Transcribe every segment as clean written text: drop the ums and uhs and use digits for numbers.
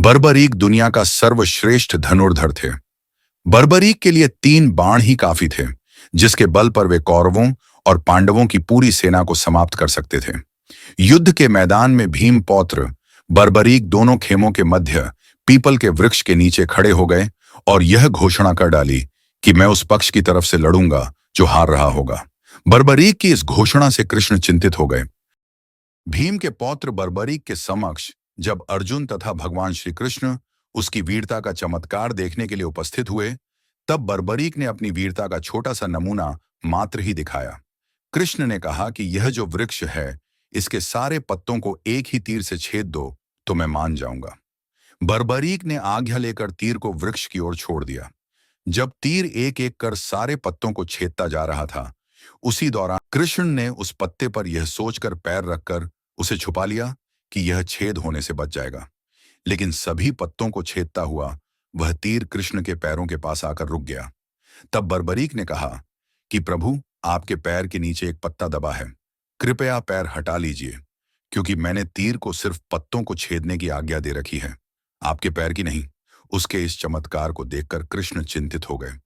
बर्बरीक दुनिया का सर्वश्रेष्ठ धनुर्धर थे। बर्बरीक के लिए 3 बाण ही काफी थे, जिसके बल पर वे कौरवों और पांडवों की पूरी सेना को समाप्त कर सकते थे। युद्ध के मैदान में भीम पौत्र बर्बरीक दोनों खेमों के मध्य पीपल के वृक्ष के नीचे खड़े हो गए और यह घोषणा कर डाली कि मैं उस पक्ष की तरफ से लड़ूंगा जो हार रहा होगा। बर्बरीक की इस घोषणा से कृष्ण चिंतित हो गए। भीम के पौत्र बर्बरीक के समक्ष जब अर्जुन तथा भगवान श्री कृष्ण उसकी वीरता का चमत्कार देखने के लिए उपस्थित हुए, तब बर्बरीक ने अपनी वीरता का छोटा सा नमूना मात्र ही दिखाया। कृष्ण ने कहा कि यह जो वृक्ष है, इसके सारे पत्तों को एक ही तीर से छेद दो तो मैं मान जाऊंगा। बर्बरीक ने आज्ञा लेकर तीर को वृक्ष की ओर छोड़ दिया। जब तीर एक एक कर सारे पत्तों को छेदता जा रहा था, उसी दौरान कृष्ण ने उस पत्ते पर यह सोचकर पैर रखकर उसे छुपा लिया कि यह छेद होने से बच जाएगा। लेकिन सभी पत्तों को छेदता हुआ वह तीर कृष्ण के पैरों के पास आकर रुक गया। तब बर्बरीक ने कहा कि प्रभु, आपके पैर के नीचे एक पत्ता दबा है, कृपया पैर हटा लीजिए, क्योंकि मैंने तीर को सिर्फ पत्तों को छेदने की आज्ञा दे रखी है, आपके पैर की नहीं। उसके इस चमत्कार को देखकर कृष्ण चिंतित हो गए।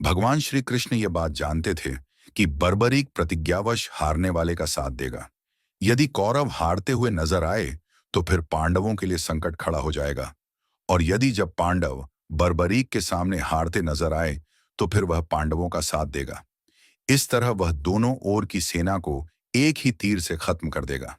भगवान श्री कृष्ण ये बात जानते थे कि बर्बरीक प्रतिज्ञावश हारने वाले का साथ देगा। यदि कौरव हारते हुए नजर आए तो फिर पांडवों के लिए संकट खड़ा हो जाएगा, और यदि जब पांडव बर्बरीक के सामने हारते नजर आए तो फिर वह पांडवों का साथ देगा। इस तरह वह दोनों ओर की सेना को एक ही तीर से खत्म कर देगा।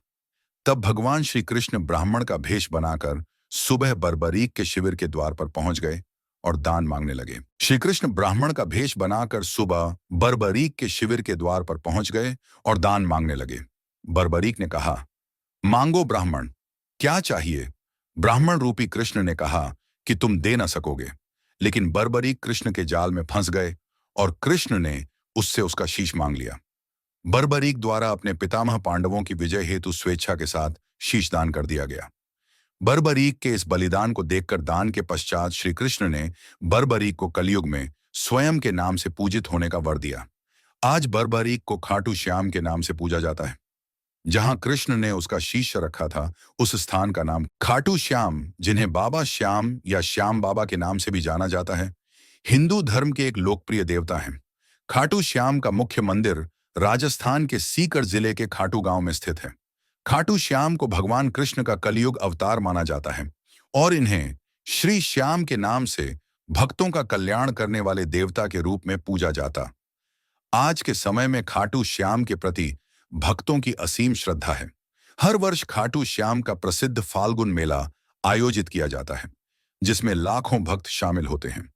तब भगवान श्री कृष्ण ब्राह्मण का भेष बनाकर सुबह बर्बरीक के शिविर के द्वार पर पहुंच गए और दान मांगने लगे। श्री कृष्ण ब्राह्मण का भेष बनाकर सुबह बर्बरीक के शिविर के द्वार पर पहुंच गए और दान मांगने लगे। बर्बरीक ने कहा, मांगो ब्राह्मण, क्या चाहिए? ब्राह्मण रूपी कृष्ण ने कहा कि तुम दे न सकोगे, लेकिन बर्बरीक कृष्ण के जाल में फंस गए और कृष्ण ने उससे उसका शीश मांग लिया। बर्बरीक द्वारा अपने पितामह पांडवों की विजय हेतु स्वेच्छा के साथ शीश दान कर दिया गया। बर्बरीक के इस बलिदान को देखकर दान के पश्चात श्री कृष्ण ने बर्बरीक को कलयुग में स्वयं के नाम से पूजित होने का वर दिया। आज बर्बरीक को खाटू श्याम के नाम से पूजा जाता है। जहां कृष्ण ने उसका शीश रखा था, उस स्थान का नाम खाटू श्याम, जिन्हें बाबा श्याम या श्याम बाबा के नाम से भी जाना जाता है, हिंदू धर्म के एक लोकप्रिय देवता हैं। खाटू श्याम का मुख्य मंदिर राजस्थान के सीकर जिले के खाटू गांव में स्थित है। खाटू श्याम को भगवान कृष्ण का कलयुग अवतार माना जाता है और इन्हें श्री श्याम के नाम से भक्तों का कल्याण करने वाले देवता के रूप में पूजा जाता। आज के समय में खाटू श्याम के प्रति भक्तों की असीम श्रद्धा है। हर वर्ष खाटू श्याम का प्रसिद्ध फाल्गुन मेला आयोजित किया जाता है, जिसमें लाखों भक्त शामिल होते हैं।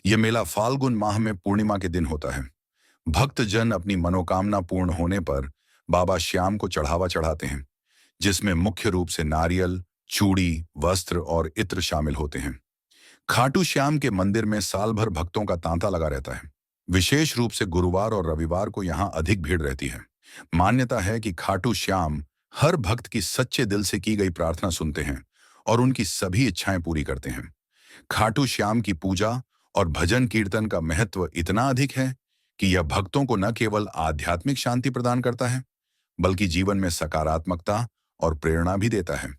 यह मेला फाल्गुन माह में पूर्णिमा के दिन होता है। भक्तजन अपनी मनोकामना पूर्ण होने पर बाबा श्याम को चढ़ावा चढ़ाते हैं, जिसमें मुख्य रूप से नारियल, चूड़ी, वस्त्र और इत्र शामिल होते हैं। खाटू श्याम के मंदिर में साल भर भक्तों का तांता लगा रहता है। विशेष रूप से गुरुवार और रविवार को यहां अधिक भीड़ रहती है। मान्यता है कि खाटू श्याम हर भक्त की सच्चे दिल से की गई प्रार्थना सुनते हैं और उनकी सभी इच्छाएं पूरी करते हैं। खाटू श्याम की पूजा और भजन कीर्तन का महत्व इतना अधिक है कि यह भक्तों को न केवल आध्यात्मिक शांति प्रदान करता है, बल्कि जीवन में सकारात्मकता और प्रेरणा भी देता है।